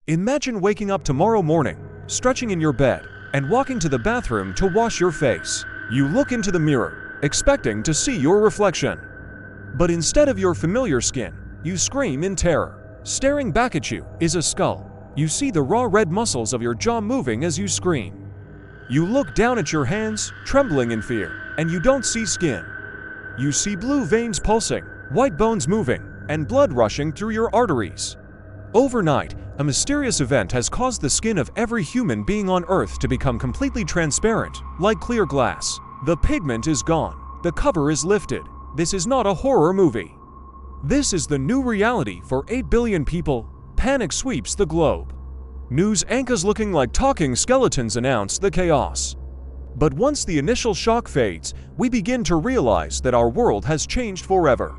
Imagine waking up tomorrow morning, stretching in your bed, and walking to the bathroom to wash your face. You look into the mirror, expecting to see your reflection. But instead of your familiar skin, you scream in terror. Staring back at you is a skull. You see the raw red muscles of your jaw moving as you scream. You look down at your hands, trembling in fear, and you don't see skin. You see blue veins pulsing, white bones moving, and blood rushing through your arteries. Overnight, a mysterious event has caused the skin of every human being on Earth to become completely transparent, like clear glass. The pigment is gone. The cover is lifted. This is not a horror movie. This is the new reality for 8 billion people. Panic sweeps the globe. News anchors looking like talking skeletons announce the chaos. But once the initial shock fades, we begin to realize that our world has changed forever.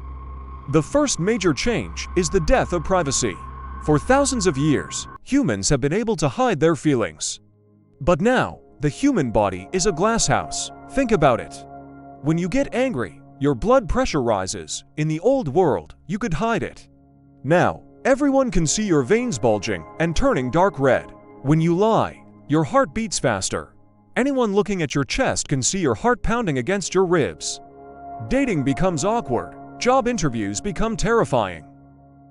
The first major change is the death of privacy. For thousands of years, humans have been able to hide their feelings. But now, the human body is a glass house. Think about it. When you get angry, your blood pressure rises. In the old world, you could hide it. Now, everyone can see your veins bulging and turning dark red. When you lie, your heart beats faster. Anyone looking at your chest can see your heart pounding against your ribs. Dating becomes awkward. Job interviews become terrifying.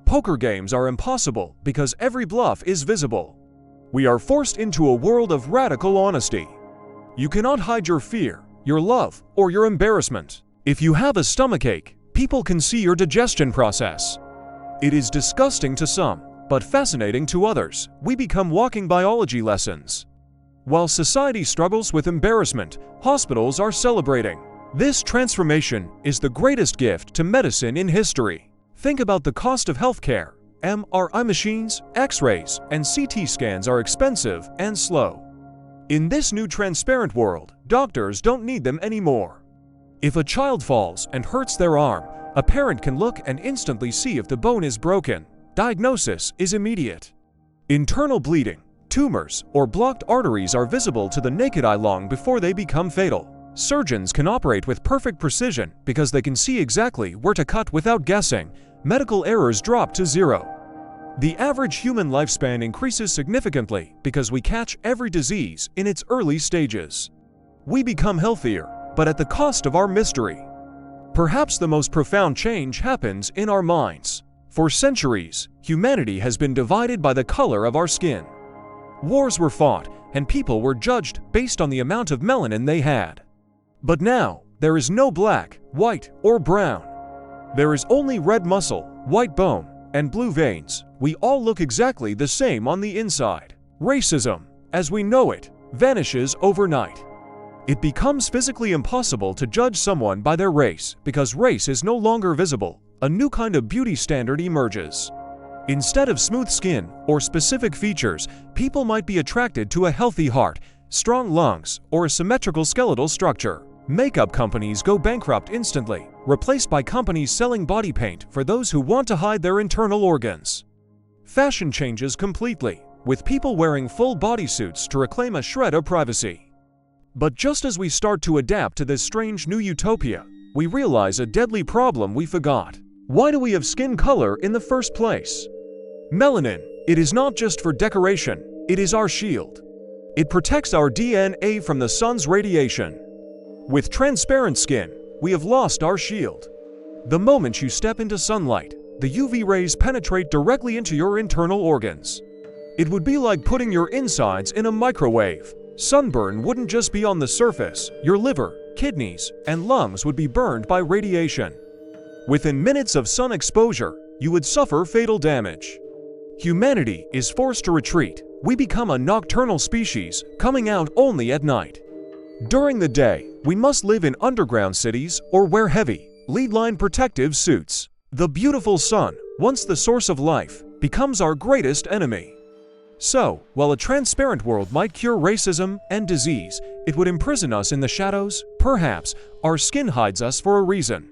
Poker games are impossible because every bluff is visible. We are forced into a world of radical honesty. You cannot hide your fear, your love, or your embarrassment. If you have a stomachache, people can see your digestion process. It is disgusting to some, but fascinating to others. We become walking biology lessons. While society struggles with embarrassment, hospitals are celebrating. This transformation is the greatest gift to medicine in history. Think about the cost of healthcare. MRI machines, X-rays, and CT scans are expensive and slow. In this new transparent world, doctors don't need them anymore. If a child falls and hurts their arm, a parent can look and instantly see if the bone is broken. Diagnosis is immediate. Internal bleeding, tumors, or blocked arteries are visible to the naked eye long before they become fatal. Surgeons can operate with perfect precision because they can see exactly where to cut without guessing. Medical errors drop to zero. The average human lifespan increases significantly because we catch every disease in its early stages. We become healthier, but at the cost of our mystery. Perhaps the most profound change happens in our minds. For centuries, humanity has been divided by the color of our skin. Wars were fought, and people were judged based on the amount of melanin they had. But now, there is no black, white, or brown. There is only red muscle, white bone, and blue veins. We all look exactly the same on the inside. Racism, as we know it, vanishes overnight. It becomes physically impossible to judge someone by their race because race is no longer visible. A new kind of beauty standard emerges. Instead of smooth skin or specific features, people might be attracted to a healthy heart, strong lungs, or a symmetrical skeletal structure. Makeup companies go bankrupt instantly, replaced by companies selling body paint for those who want to hide their internal organs. Fashion changes completely, with people wearing full bodysuits to reclaim a shred of privacy. But just as we start to adapt to this strange new utopia, we realize a deadly problem we forgot. Why do we have skin color in the first place? Melanin, it is not just for decoration, it is our shield. It protects our DNA from the sun's radiation. With transparent skin, we have lost our shield. The moment you step into sunlight, the UV rays penetrate directly into your internal organs. It would be like putting your insides in a microwave. Sunburn wouldn't just be on the surface, your liver, kidneys, and lungs would be burned by radiation. Within minutes of sun exposure, you would suffer fatal damage. Humanity is forced to retreat. We become a nocturnal species, coming out only at night. During the day, we must live in underground cities or wear heavy, lead-line protective suits. The beautiful sun, once the source of life, becomes our greatest enemy. So, while a transparent world might cure racism and disease, it would imprison us in the shadows. Perhaps our skin hides us for a reason.